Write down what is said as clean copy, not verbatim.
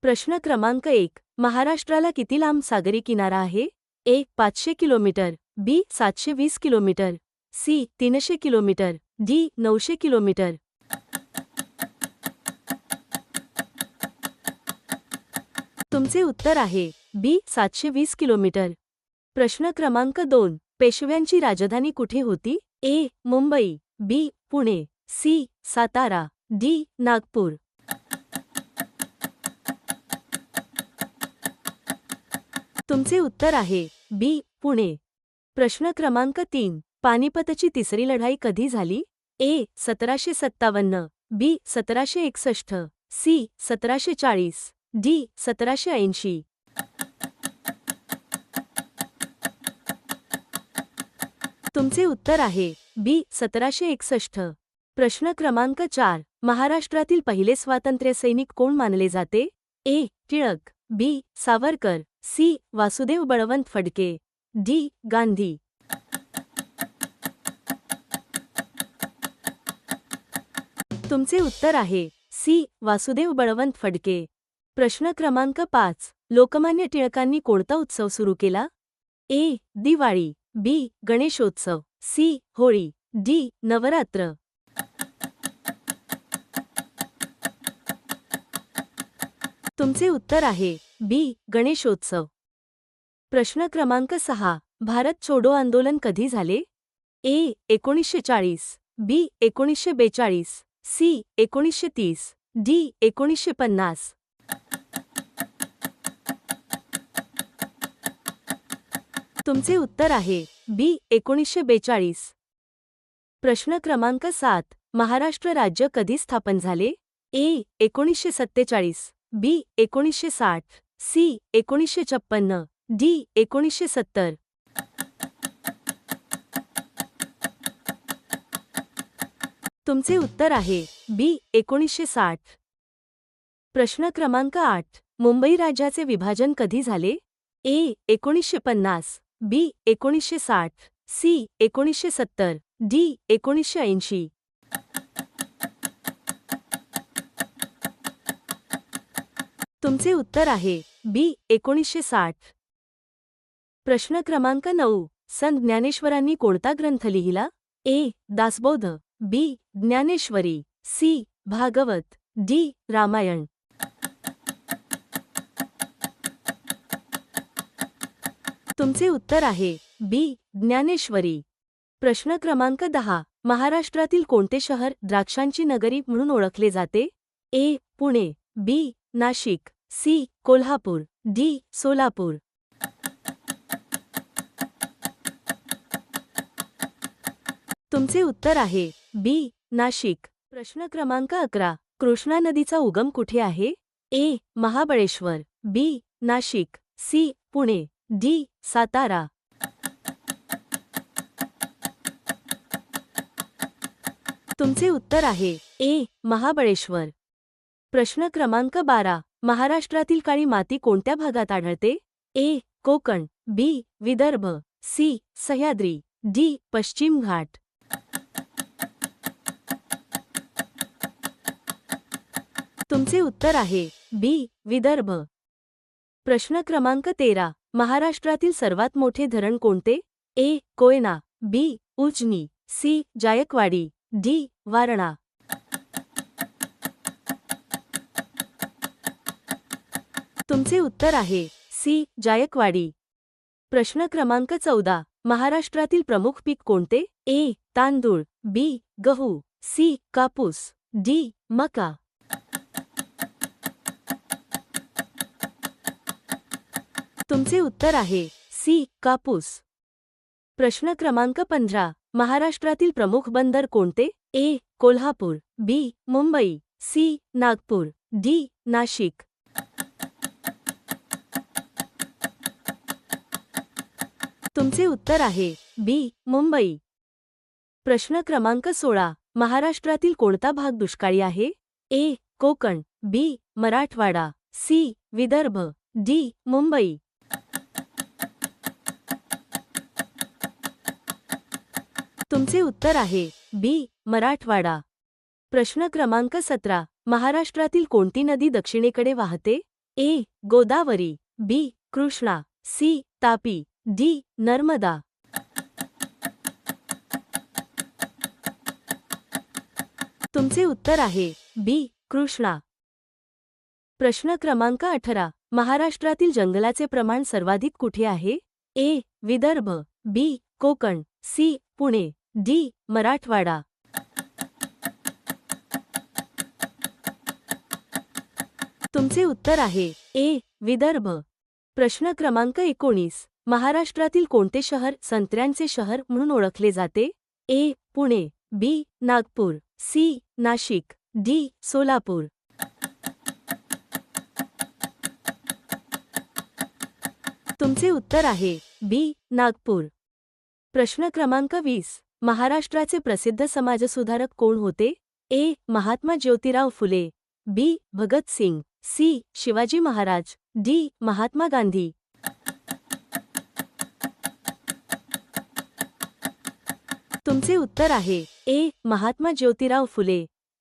प्रश्न क्रमांक 1. महाराष्ट्राला किती लांब सागरी किनारा आहे? A. 500 kilometre, B. 720 kilometre, C. 300 kilometre, D. 900 kilometre. तुमचे उत्तर आहे बी. 720 किलोमीटर. प्रश्न क्रमांक 2. पेशव्यांची राजधानी कुठे होती? ए. मुंबई, बी. पुणे, सी. सातारा, डी. नागपूर. तुमचे उत्तर आहे बी. पुणे. प्रश्न क्रमांक 3. पानिपतची तिसरी लढाई कधी झाली? ए. 1757, बी. 1761, सी. 1740, डी. 1780. तुमचे उत्तर आहे बी. 1761. प्रश्न क्रमांक 4. महाराष्ट्रातील पहिले स्वातंत्र्य सैनिक कोण मानले जाते? ए. टिळक, बी. सावरकर, सी. वासुदेव बळवंत फडके, डी. गांधी. तुमचे उत्तर आहे सी. वासुदेव बळवंत फडके. प्रश्न क्रमांक 5. लोकमान्य टिळकांनी कोणता उत्सव सुरू केला? ए. दिवाळी, बी. गणेशोत्सव, सी. होळी, डी. नवरात्र. तुमचे उत्तर आहे बी. गणेशोत्सव. प्रश्न क्रमांक 6. भारत छोडो आंदोलन कधी झाले? ए. 1940, बी. 1942, सी. 1930, डी. 1950. तुमचे उत्तर आहे बी. 1942. प्रश्न क्रमांक 7. महाराष्ट्र राज्य कधी स्थापन झाले? ए. 1947, बी. 1960, सी. 1956, डी. 1970. तुमचे उत्तर आहे बी. 1960. प्रश्न क्रमांक 8. मुंबई राज्याचे विभाजन कधी झाले? ए. 1950, बी. 1960, सी. 1970, डी. 1980. तुमचे उत्तर आहे बी. 1960. प्रश्न क्रमांक 9. संत ज्ञानेश्वरांनी कोणता ग्रंथ लिहिला? ए. दासबोध, बी. ज्ञानेश्वरी, सी. भागवत, डी. रामायण. तुमचे उत्तर आहे बी. ज्ञानेश्वरी. प्रश्न क्रमांक 10. महाराष्ट्रातील कोणते शहर द्राक्षांची नगरी म्हणून ओळखले जाते? ए. पुणे, बी. नाशिक, सी. कोल्हापूर, डी. सोलापूर. तुमचे उत्तर आहे बी. नाशिक. प्रश्न क्रमांक 11. कृष्णा नदीचा उगम कुठे आहे? ए. महाबळेश्वर, बी. नाशिक, सी. पुणे, डी. सातारा. तुमचे उत्तर आहे ए. महाबळेश्वर. प्रश्न क्रमांक 12. महाराष्ट्रातील काळी माती कोणत्या भागात आढळते? ए. कोकण, बी. विदर्भ, सी. सह्याद्री, डी. पश्चिम घाट. तुमचे उत्तर आहे बी. विदर्भ. प्रश्न क्रमांक 13. महाराष्ट्रातील सर्वात मोठे धरण कोणते? ए. कोयना, बी. उजनी, सी. जायकवाडी, डी. वारणा. तुमचे उत्तर आहे सी. जायकवाडी. प्रश्न क्रमांक 14. महाराष्ट्रातील प्रमुख पीक कोणते? ए. तांदूळ, बी. गहू, सी. कापूस, डी. मका. तुमचे उत्तर आहे सी. कापूस. प्रश्न क्रमांक 15. महाराष्ट्रातील प्रमुख बंदर कोणते? ए. कोल्हापूर, बी. मुंबई, सी. नागपूर, डी. नाशिक. तुमचे उत्तर आहे बी. मुंबई. प्रश्न क्रमांक 16. महाराष्ट्रातील कोणता भाग दुष्काळी आहे? ए. कोकण, बी. मराठवाडा, सी. विदर्भ, डी. मुंबई. तुमचे उत्तर आहे बी. मराठवाडा. प्रश्न क्रमांक 17. महाराष्ट्रातील कोणती नदी दक्षिणेकडे वाहते? ए गोदावरी, बी कृष्णा, सी तापी, डी नर्मदा. तुमचे उत्तर आहे बी कृष्णा. प्रश्न क्रमांक 18. महाराष्ट्रातील जंगलाचे प्रमाण सर्वाधिक कुठे आहे? ए विदर्भ, बी कोकण, सी पुणे, डी मराठवाडा. तुमचे उत्तर आहे ए विदर्भ. प्रश्न क्रमांक 19. महाराष्ट्रातील कोणते शहर संत्र्यांचे शहर म्हणून ओळखले जाते? ए पुणे, बी नागपूर, सी नाशिक, डी सोलापूर. तुमचे उत्तर आहे बी नागपूर. प्रश्न क्रमांक 20. महाराष्ट्राचे प्रसिद्ध समाजसुधारक कोण होते? ए महात्मा ज्योतिराव फुले, बी भगतसिंग, सी शिवाजी महाराज, डी महात्मा गांधी. तुमचे उत्तर आहे ए महात्मा ज्योतिराव फुले.